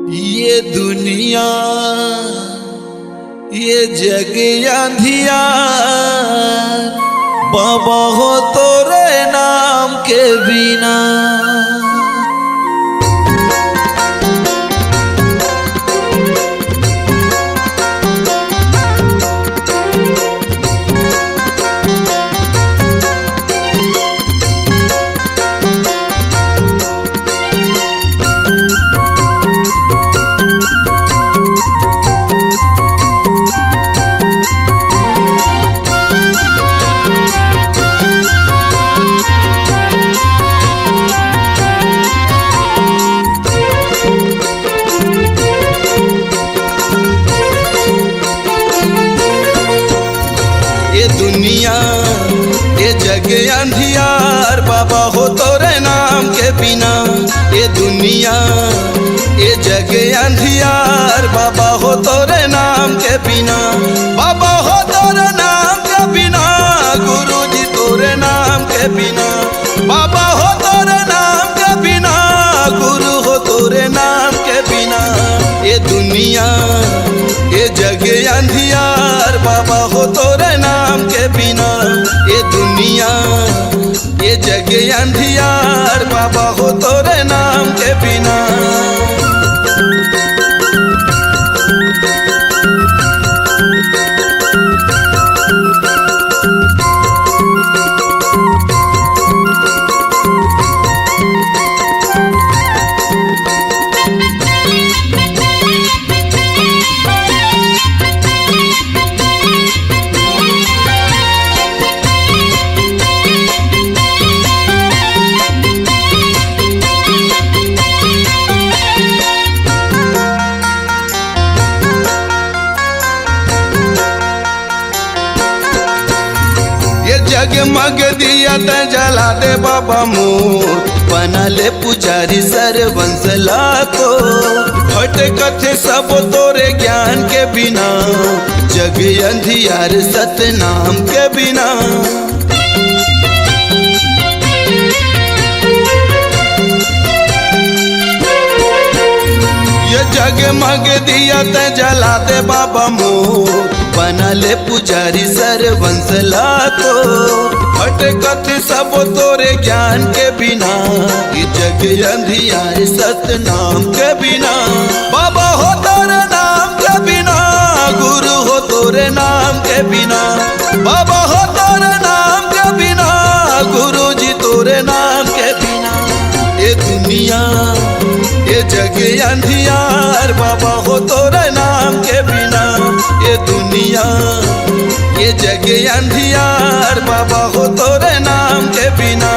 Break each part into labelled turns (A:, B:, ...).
A: ये दुनिया ये जग अंधियार बाबा हो तोरे नाम के बिना। ये दुनिया ये जग अंधियार बाबा हो तोरे नाम के बिना। ये दुनिया ये जग अंधियार बाबा हो तोरे नाम के बिना। बाबा हो तोरे नाम के बिना गुरु जी तोरे नाम के बिना। बाबा हो तोरे नाम के बिना गुरु हो तोरे नाम के बिना। ये दुनिया ये जग अंधियार बाबा हो तोरे नाम के बिना। ये दुनिया ये जग अंधियार बाबा हो तोरे नाम के बिना। जगमग दिया त जला दे बाबा मोर बना ले पुजारी सरवंशला को। भटकत सब तोरे ज्ञान के बिना जग अंधियार सतनाम के बिना। ये जगमग दिया त जला दे बाबा मोर बना ले पुजारी सरवंशला को। भटकत सब तोरे ज्ञान के बिना ये जग अंधियार सतनाम के बिना। बाबा हो तोरे नाम के बिना गुरु हो तोरे नाम के बिना। बाबा हो तोरे नाम के बिना गुरु जी तोरे नाम के बिना। ये दुनिया ये जग अंधियार बाबा हो तोरे नाम के बिना। ये दुनिया ये जग अंधियार बाबा हो तोरे नाम के बिना।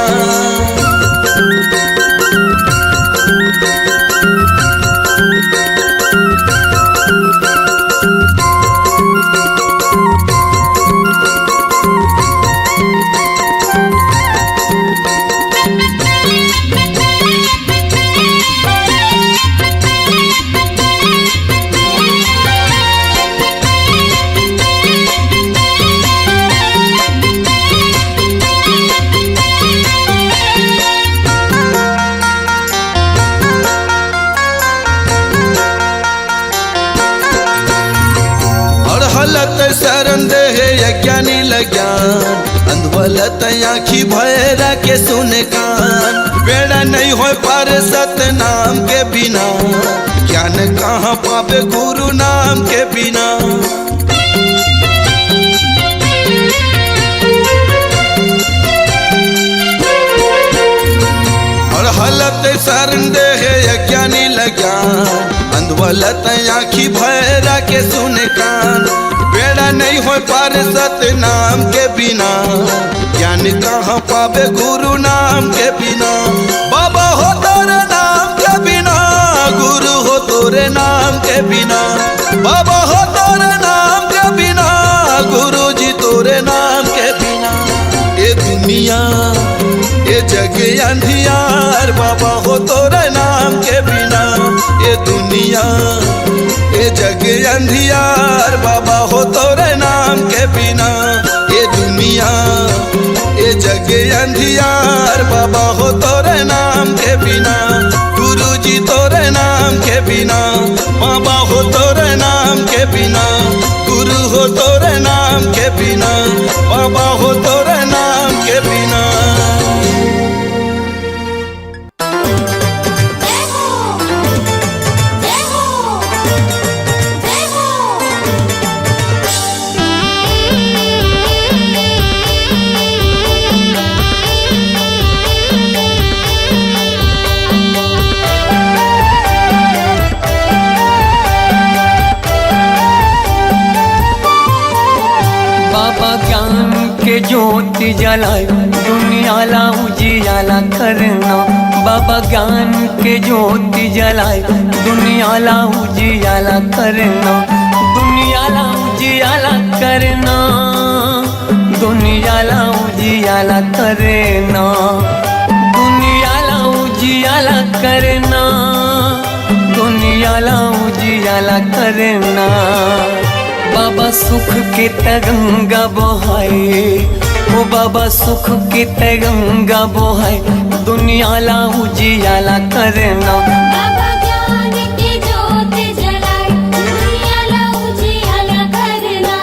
A: हलत शरण दे यज्ञानी लज्ञान अंधवलत आँखी भैरा के सुने कान। बेड़ा नहीं हो पार सतनाम के बिना ज्ञान कहाँ पावे गुरु नाम के बिना। हलत शरण दे यज्ञानी लज्ञान अंधवलत आँखी भैरा के सुने कान। बेड़ा नहीं हो पार सतनाम के बिना ज्ञान कहाँ पावे गुरु नाम के बिना। बाबा हो तोरे नाम के बिना गुरु हो तोरे नाम के बिना। बाबा हो तोरे नाम के बिना गुरु जी तोरे नाम के बिना। ये दुनिया ये जग अंधियार बाबा हो तोरे नाम के बिना। ये दुनिया ये जग अंधियार बाबा हो तोरे नाम के बिना। ये दुनिया ये जग अंधियार बाबा हो तोरे नाम के बिना। गुरु गुरुजी तोरे नाम के बिना, बाबा हो तोरे नाम के बिना, गुरु हो तोरे नाम के बिना, बाबा हो तोरे नाम के बिना।
B: ज्योति जलाए दुनियाला उजियाला करना, बाबा ज्ञान के ज्योति जलाए दुनियाला उजियाला करना, दुनियाला उजियाला करना, दुनियाला उजियाला करना, दुनियाला उजियाला करना, दुनियाला उजियाला करना। बाबा सुख के तगंगा बहाए, ओ बाबा सुख के तगंगा बहाए दुनियाला उजियाला करना।
C: बाबा ज्ञान की ज्योति जलाए दुनियाला उजियाला करना।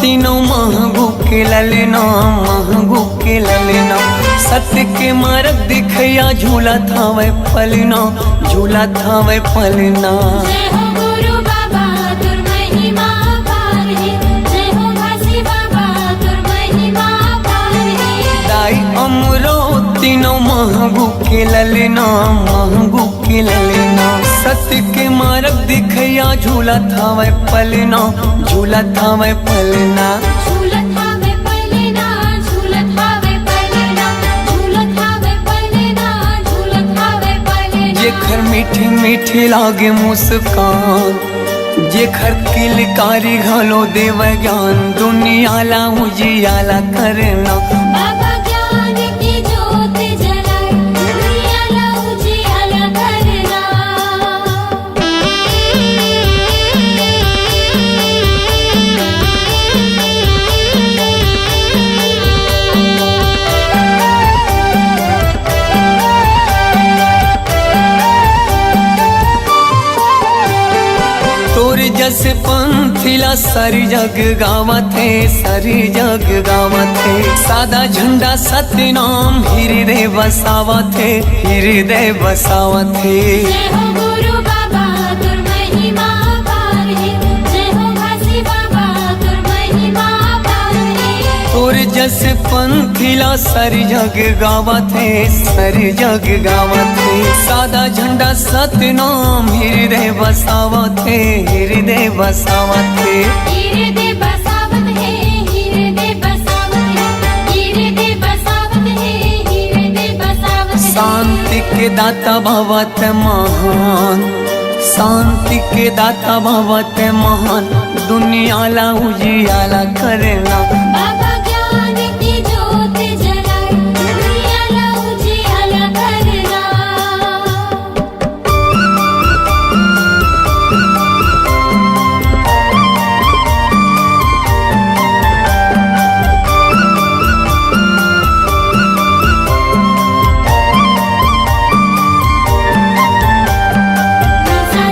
B: तीनों महगू के ललना, महगू के ललना, सत्य के मार्ग दिखया झूला था वह पलना, झूला था वह पलना।
C: जय हो गुरु बाबा तुर महिमा पार है, जय हो घासी बाबा तुर महिमा पार है।
B: दाई अमरो तीनों महगू के ललना, महगू के ललना, सत्य के मार्ग दिखया झूला था वह पलना, झूला था वह पलना।
C: झूलत हावे पलना, झूलत हावे पलना, झूलत हावे पलना, झूलत हावे पलना।
B: जेखर मीठी मीठी लागे मुस्कान, जेखर किलकारी घलो देव ज्ञान दुनियाला उजियाला करना।
C: बाबा ज्ञान की ज्योति जलाए दुनियाला उजियाला करना।
B: तोर जस पंथिला सारी जग गावत है, सारी जग गावत है, सादा झंडा सत्य नाम हृदय बसावत है, हृदय बसावत है।
C: जय हो गुरु बाबा तुर महिमा पार है, जय हो घासी बाबा तुर महिमा पार है।
B: तोर जस पंथिला सारी जग गावत है, सारी जग गावत है, सादा झंडा सत्य नाम हृदय बसावत है, हृदय बसावत है।
C: हृदय बसावत है, हृदय बसावत है, हृदय बसावत है, हृदय बसावत है।
B: शांति के दाता भवत महान, शांति के दाता भवत महान दुनियाला उजियाला करना।
C: बाबा ज्ञान की ज्योति जलाए दुनियाला उजियाला करना। सा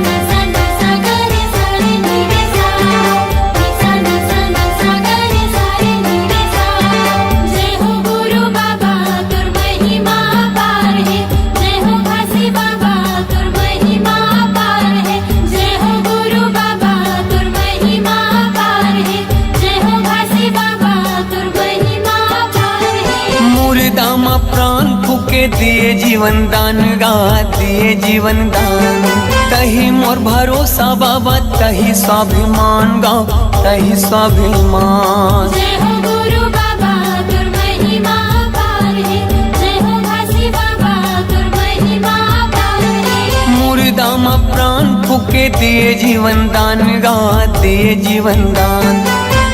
B: के दिए जीवन दान गा दिए जीवन दान। तही मोर भरोसा बाबा तही स्वाभिमान गा तही स्वाभिमान।
C: जय हो गुरु बाबा तुर महिमा पार है, जय हो घासी बाबा तुर महिमा पार है।
B: मुर्दा में प्राण फूके दिए जीवन दान गा दिए जीवन दान।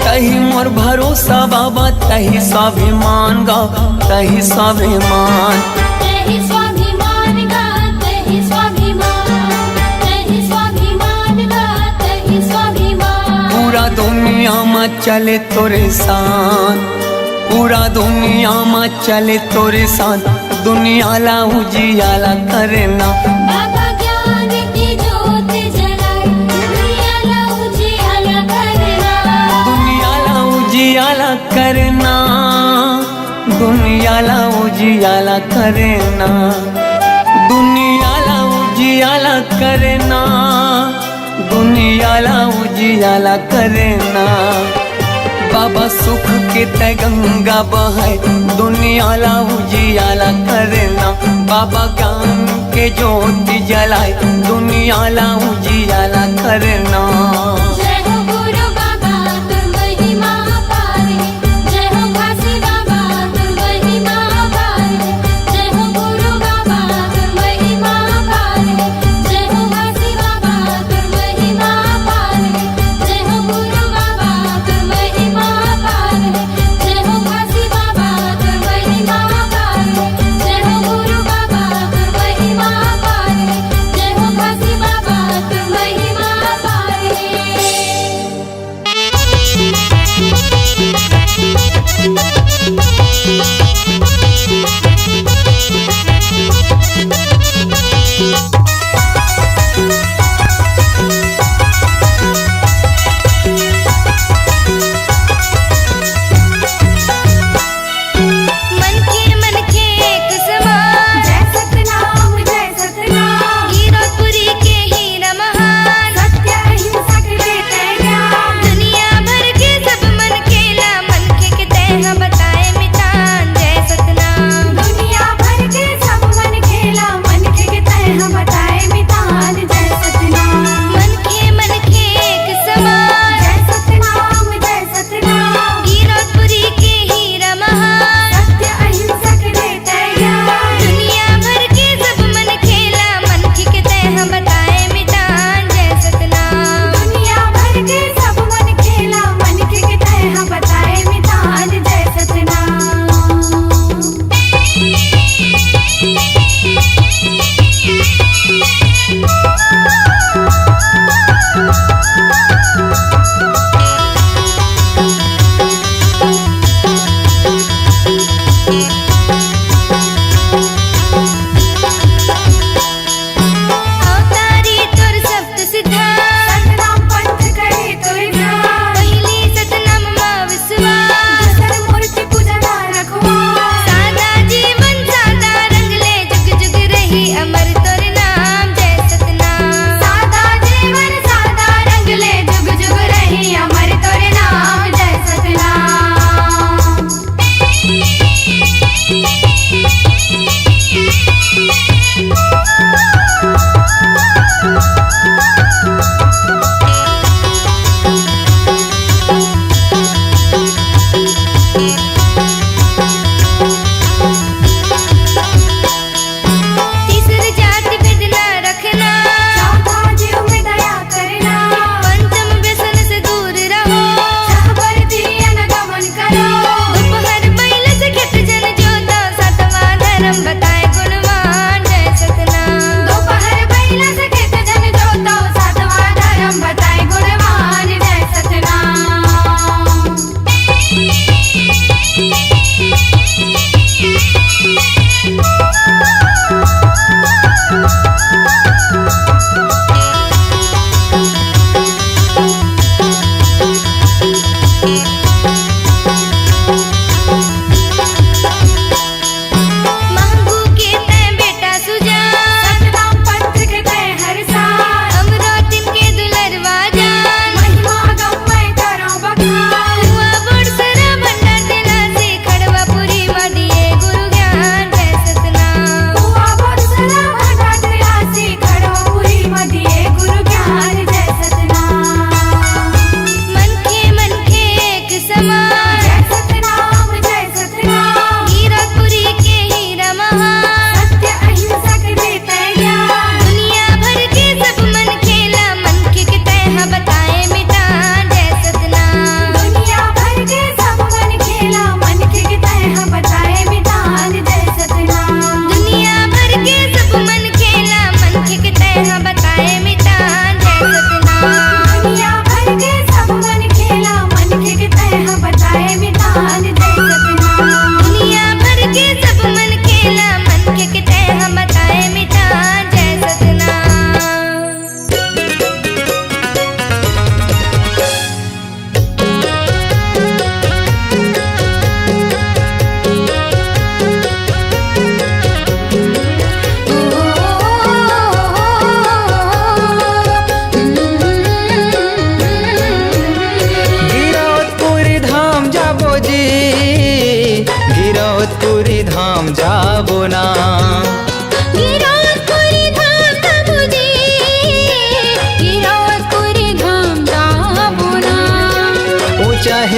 B: तही मोर भरोसा बाबा तही स्वाभिमान गा तही स्वाभिमान।
C: तही स्वाभिमान गा तही स्वाभिमान, तही स्वाभिमान गा तही स्वाभिमान।
B: पूरा दुनिया में चले तोरे साथ, पूरा दुनिया में चले तोरे साथ। दुनिया ला उजियाला करना
C: बाबा ज्ञान की ज्योत जलाए, दुनिया ला उजियाला करना।
B: दुनिया ला उजियाला करना दुनिया ला उजियाला करना दुनिया ला उजियाला करना दुनिया ला उजियाला करना। बाबा सुख के तय गंगा बहे दुनिया ला उजियाला करना। बाबा ज्ञान के ज्योति जलाए दुनिया ला उजियाला करना।
C: जय हो गुरु बाबा तुर महिमा पार है, जय हो घासी बाबा तुर महिमा पार है। जय हो गुरु बाबा तुर महिमा पार है, जय हो घासी बाबा तुर महिमा पार है। जय हो गुरु बाबा तुर महिमा पार है, जय हो घासी बाबा तुर महिमा पार है। जय हो गुरु बाबा तुर महिमा पार है, जय हो घासी बाबा तुर महिमा पार है। मन के एक समान। जय सतनाम जय सतनाम। गिरपुरी के हीरा महान। सत्य अहिंसा के देते ज्ञान। दुनिया भर के सब मन खेला, मन के तह बताए मितान। जय सतनाम। दुनिया भर के सब मन खेला, मन के तह बताए मितान। जय सतनाम। मन के एक समान। जय सतनाम जय सतनाम। गिरपुरी के हीरा महान। सत्य अहिंसा के देते ज्ञान। दुनिया भर के सब मन खेला, मन के तह बताए मितान। जय सतनाम। दुनिया भर के सब मन खेला, मन के तह बताए मितान। जय सतनाम। अवतारी तोर सप्त सिद्धांत। सतनाम पंथ करे तोर ध्यान। पहिली सतनाम मा विश्वास। दूसर मूर्ति पूजा ना रखवास। सादा जीवन सादा रंग ले, जुग जुग रही अमर तोर नाम। जय सतनाम। सादा जीवन सादा रंग ले,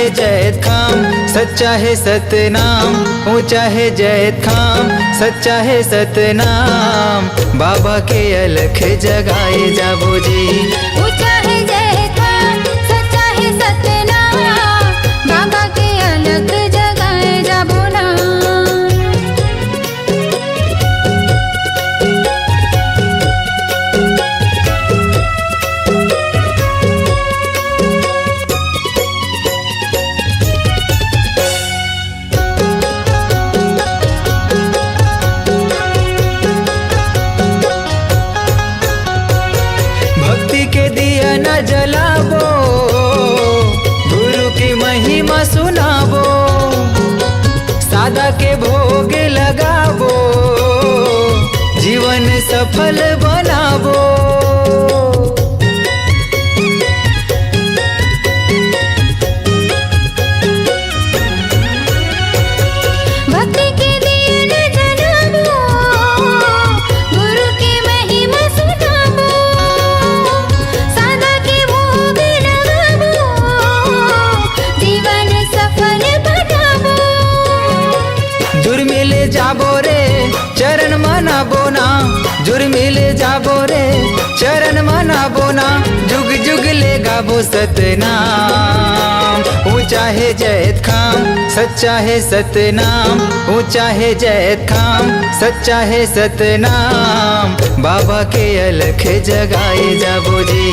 D: है जैत खाम सच्चा है सतनाम, ऊंचा है जैत खाम सच्चा है सतनाम। बाबा के अलख जगाए जाबो जी।
C: ऊंचा है जैत खाम सच्चा है सतनाम, बाबा के अलख जगाए जाबो ना।
D: भक्ति के दिया न जलाबो, गुरु की महिमा सुनाबो, सादा के भोग लगाबो, जीवन सफल बनाबो।
C: भक्ति के दिया न जलाबो, गुरु की महिमा सुनाबो, सादा के भोग लगाबो, जीवन सफल बनाबो।
D: जुर्मिले जाबो रे चरण मनाबो ना, जुर्मिले जाबो रे चरण मनाबो ना, जुग जुग ले गाबो सतनाम। ऊंचा है जैत खाम सच्चा है सतनाम, ऊंचा है जैत खाम सच्चा है सतनाम। बाबा के अलख जगाए जाबो जी।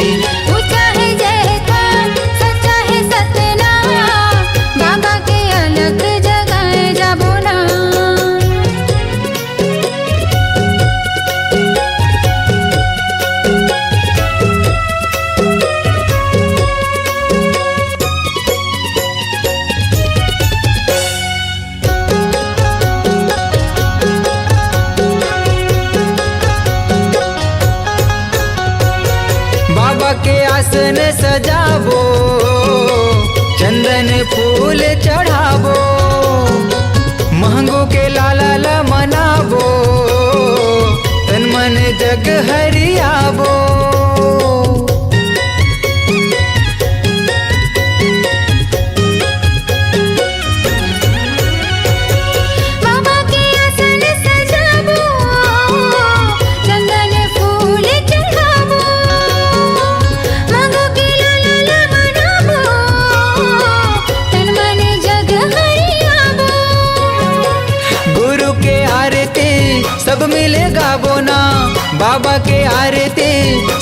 C: ऊंचा है जैत खाम सच्चा है सतनाम, बाबा के अलख जगाए जाबो ना।
D: बाबा के आसन सजाबो, चंदन फूल चढ़ाबो, महंगो के लाला ला मनाबो, तन मन जग हरियाबो।
C: बाबा के आसन सजाबो, चंदन फूल चढ़ाबो, मांगो के लाला मनाबो, तन मन जग हरियाबो।
D: गुरु के आरती सब मिले गाबो ना, बाबा के आरती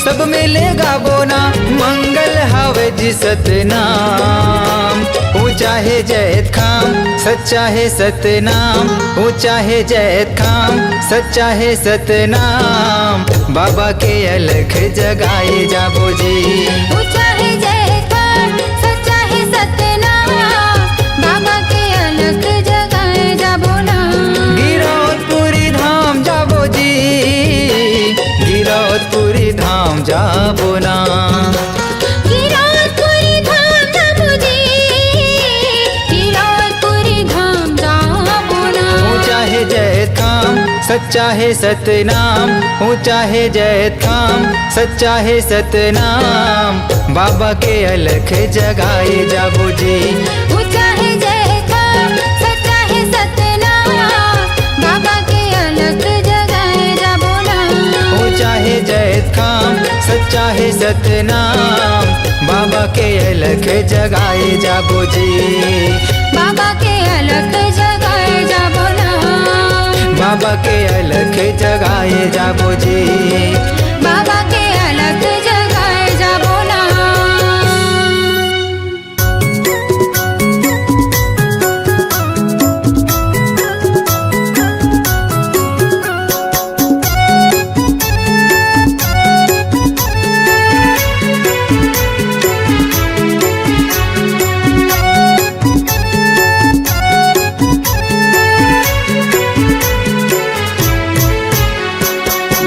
D: सब मिले गाबो ना, मंगल हवे जी सतनाम। ऊंचा है जैत खाम सच्चा है सतनाम, ऊंचा है जैत खाम सच्चा है सतनाम। बाबा के अलख जगाए जाबो जी।
C: ऊंचा है जैत खाम सच्चा है सतनाम, बाबा के अलख जगाए जाबो ना।
D: गिरौदपुरी धाम जाबो जी, गिरौदपुरी धाम जाबो ना।
C: गिरौदपुरी धाम जाबो जी, गिरौदपुरी धाम जाबो ना।
D: ऊंचा है जैत खाम सच्चा है सतनाम, ऊंचा है जैत खाम सच्चा है सतनाम। बाबा के अलख जगाए जाबो जी।
C: ऊंचा है जैत खाम सच्चा है सतनाम, बाबा के अलख जगाए जाबो ना।
D: ऊंचा है जैत खाम सच्चा है सतनाम, बाबा के अलख जगाए जाबो जी।
C: बाबा के अलख जगाए जाबो ना।
D: बाबा के अलख जगाए जाबो जी।
C: बाबा के अलख जगाए जाबो ना।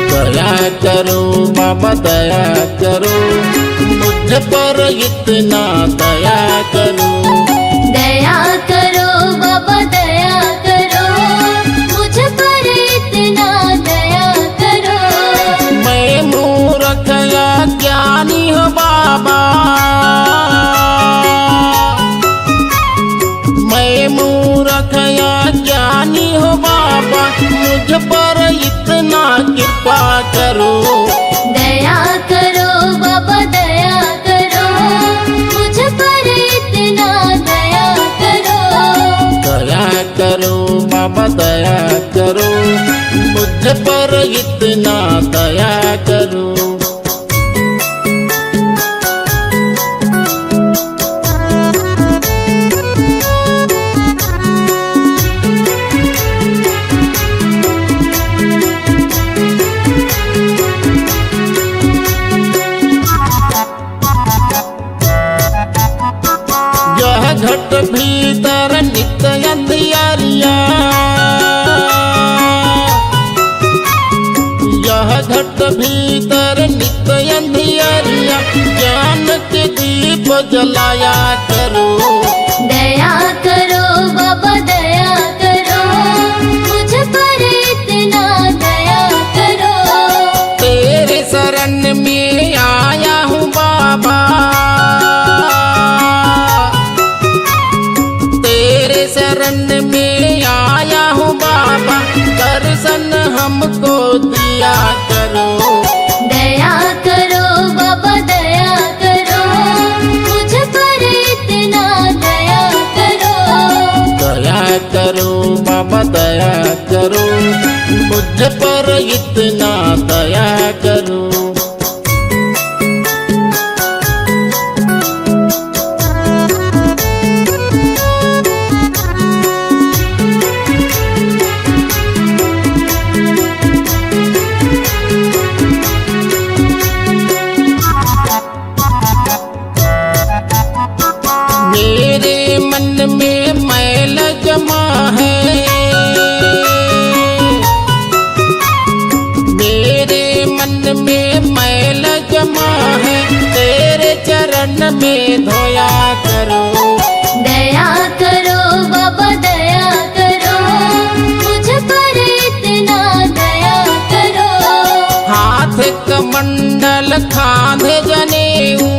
E: दया करो बाबा दया करो, मुझ पर इतना दया करो।
C: दया करो बाबा दया करो, मुझ पर इतना दया करो।
E: मैं मूर्ख या ज्ञानी हूँ बाबा, घट भीतर नित्य अंधियारिया, यह घट भीतर नित्य अंधियारिया, ज्ञान के दीप जलाया करो।
C: दया करो बाबा दया करो, मुझ पर इतना दया करो।
E: तेरे शरण में आया हूँ बाबा, तेरे शरण में आया हूँ बाबा, दर्शन हमको दिया करो।
C: दया करो बाबा दया करो, मुझ पर इतना दया करो।
E: दया करो बाबा दया करो, मुझ पर इतना दया करो। मेरे मन में मैल जमा है, मेरे मन में मैल जमा है, तेरे चरण में धोया करो।
C: दया करो बाबा दया करो, मुझ पर इतना दया करो।
E: हाथ कमंडल खांधे जनेऊ,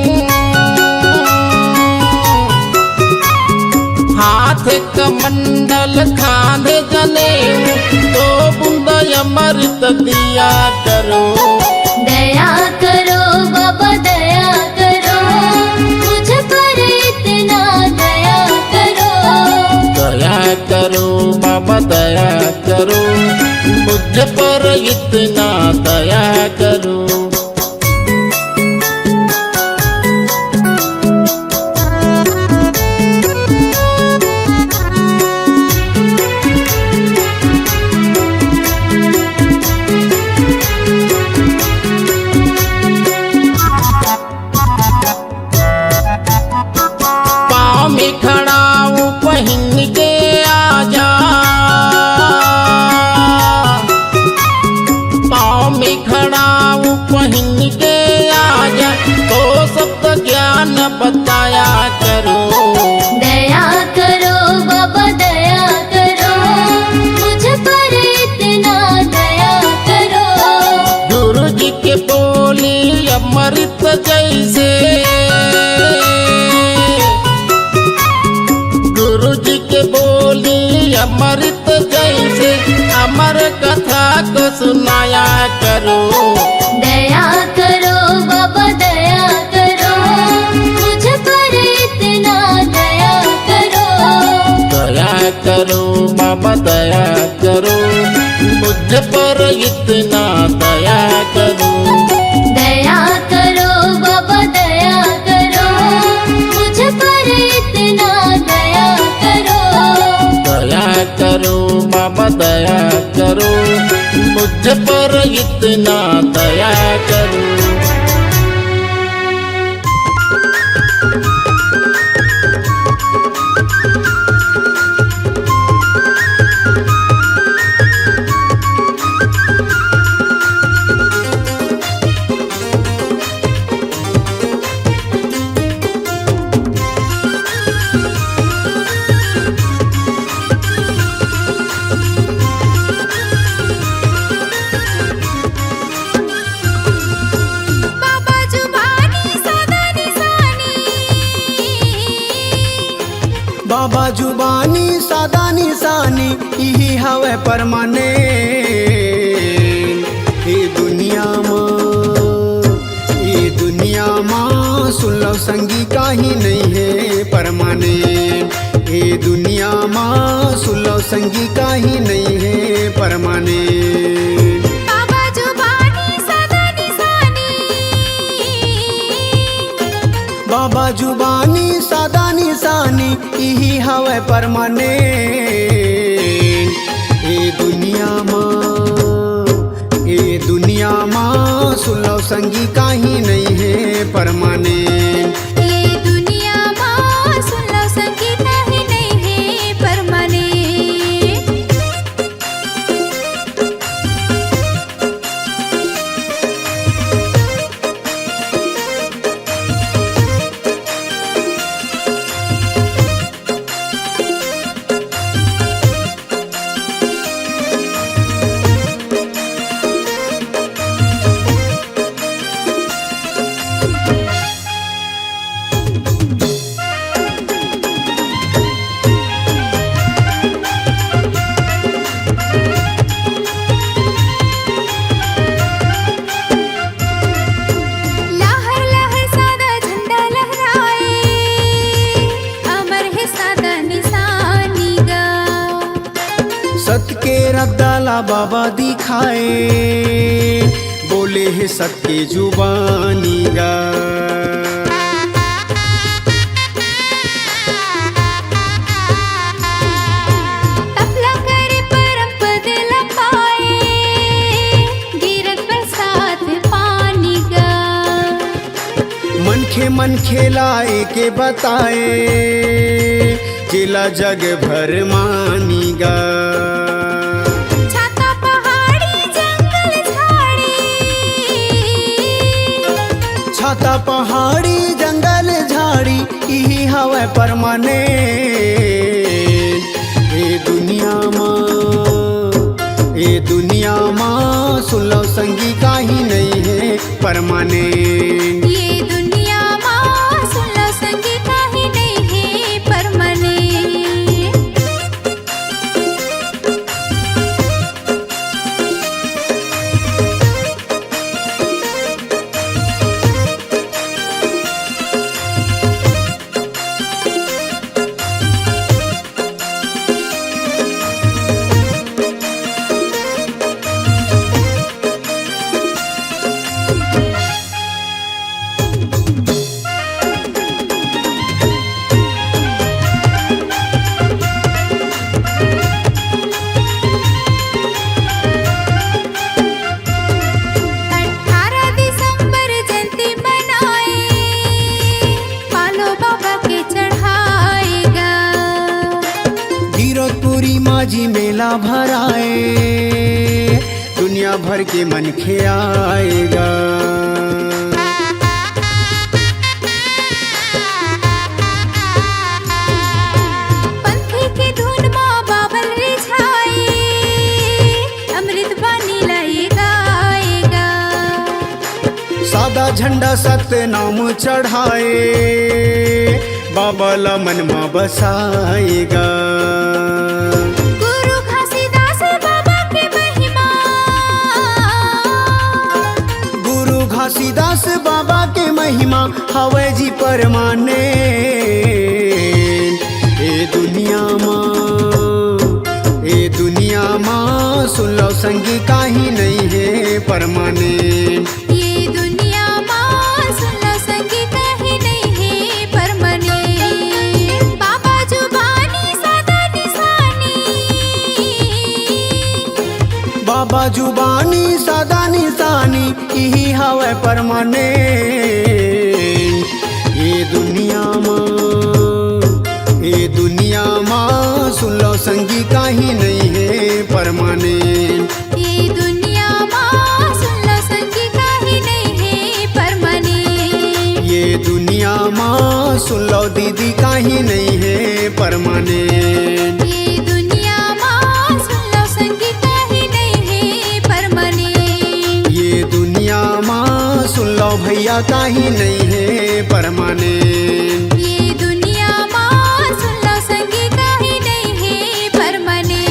E: हाथ कमंडल खांधे जनेऊ, तो बूंद अमृत दिया करो।
C: दया करो बाबा दया करो, मुझ पर इतना दया करो।
E: दया करो बाबा दया करो, मुझ पर इतना दया करो। पाँव में खड़ा हूँ पहन के आजा, पाँव में खड़ा हूँ पहन के आजा, तो सब ज्ञान बताया करो।
C: दया करो बाबा दया करो, मुझ पर इतना दया करो।
E: गुरु जी के बोली अमृत जैसे, गुरु जी के बोली अमृत जैसे, अमर कथा को सुनाया करो।
C: दया करो बाबा दया करो, मुझ पर इतना दया करो।
E: दया करो बाबा दया करो, मुझ पर इतना दया करो।
C: दया करो बाबा दया करो, मुझ पर इतना दया करो।
E: दया करो बाबा दया करो, मुझ पर इतना दया करो।
C: बाबा जुबानी सदा निशानी,
B: बाबा जुबानी सादा निशानी यही हवे परमाने। ये दुनिया माँ सुन लो संगी काही नहीं है परमाने। ये दुनिया माँ सुन लो संगी काही नहीं है परमाने।
C: बाबा जुबानी सदा निशानी,
B: बाबा जुबानी सादा निशानी यही हवे परमाने। ये दुनिया माँ सुन लो संगी काही नहीं है परमाने।
C: ये दुनिया माँ सुन लो संगी
F: बाबा दिखाए, बोले है सबके जुबानी गा।
C: तपला करे परम पद लपाए, गिरत बरसात पानी गा।
F: मन खेलाए के बताए, जिला जग भर मानीगा।
C: छाता पहाड़ी जंगल झाड़ी,
F: छाता पहाड़ी जंगल झाड़ी यही हवा परमाने। ए दुनिया माँ सुन लो संगी काही नहीं है परमाने।
C: ये दुनिया माँ सुन लो संगी काहे नहीं है परमाने।
F: माझी मेला भराए, दुनिया भर के मन खे आएगा।
C: पंथी के धुन माँ बाबल रिझाए, अमृत बानी लाई गाएगा।
F: सादा झंडा सत्य नाम चढ़ाए, बाबा ला मन में बसाएगा। घासीदास बाबा के महिमा हवे जी परमाने। ए दुनिया माँ सुन लो संगी काही नहीं है परमाने।
C: ये दुनिया माँ सुन लो संगी काही नहीं है परमाने। बाबा जुबानी सदा निशानी,
F: बाबा जुबानी सदा निशानी यही हवे परमाने। ये दुनिया माँ सुन लो संगी काही नहीं है परमाने।
C: ये दुनिया माँ सुन लो संगी काही नहीं है परमाने।
F: ये दुनिया माँ सुन लो दीदी काही नहीं है परमाने।
C: ये दुनिया माँ सुन लो संगी काही नहीं है परमाने।
F: ये दुनिया माँ सुन लो भैया काही नहीं है परमाने।
C: ये दुनिया माँ सुन लो संगी काही नहीं है परमाने।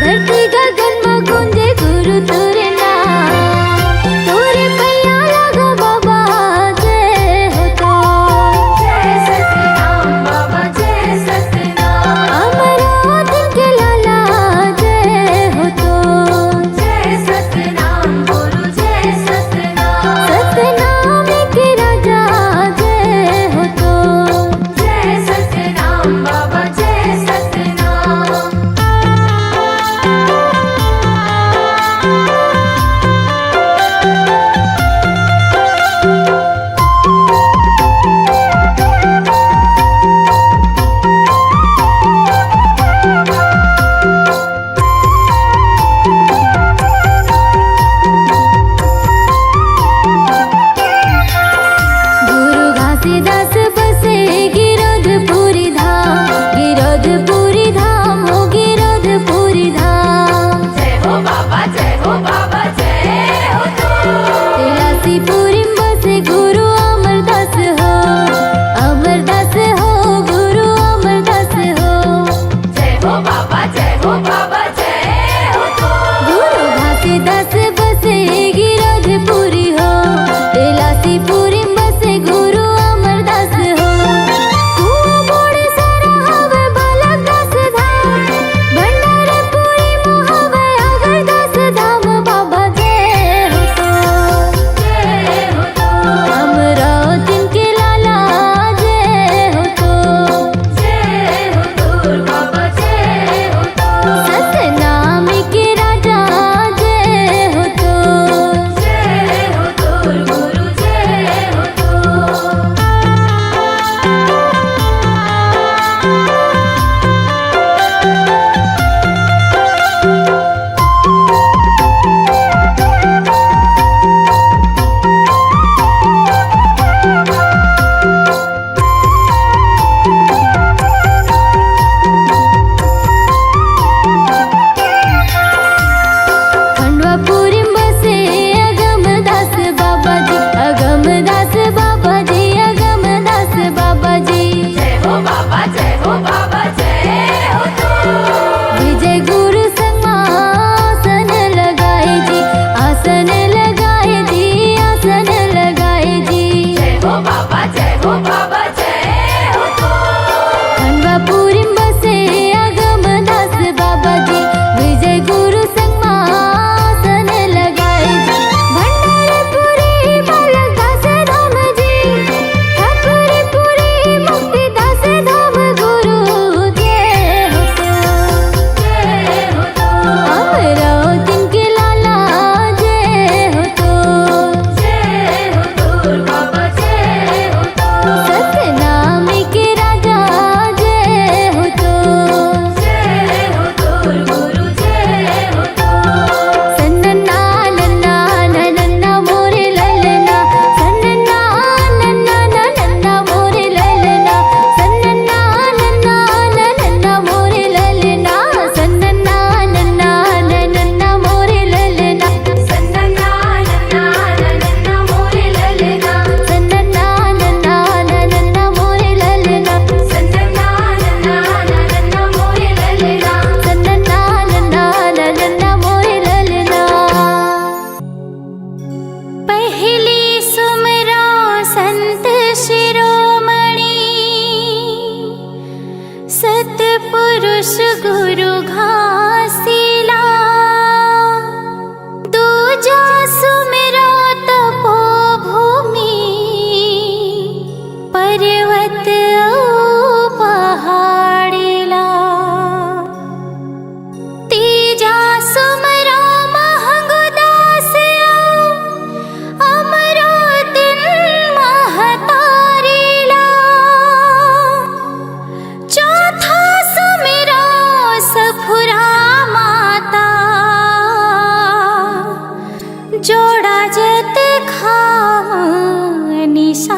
C: धरती गगन में गूंजे गुरु तोरे नाम। जोड़ा जेत खावा निशा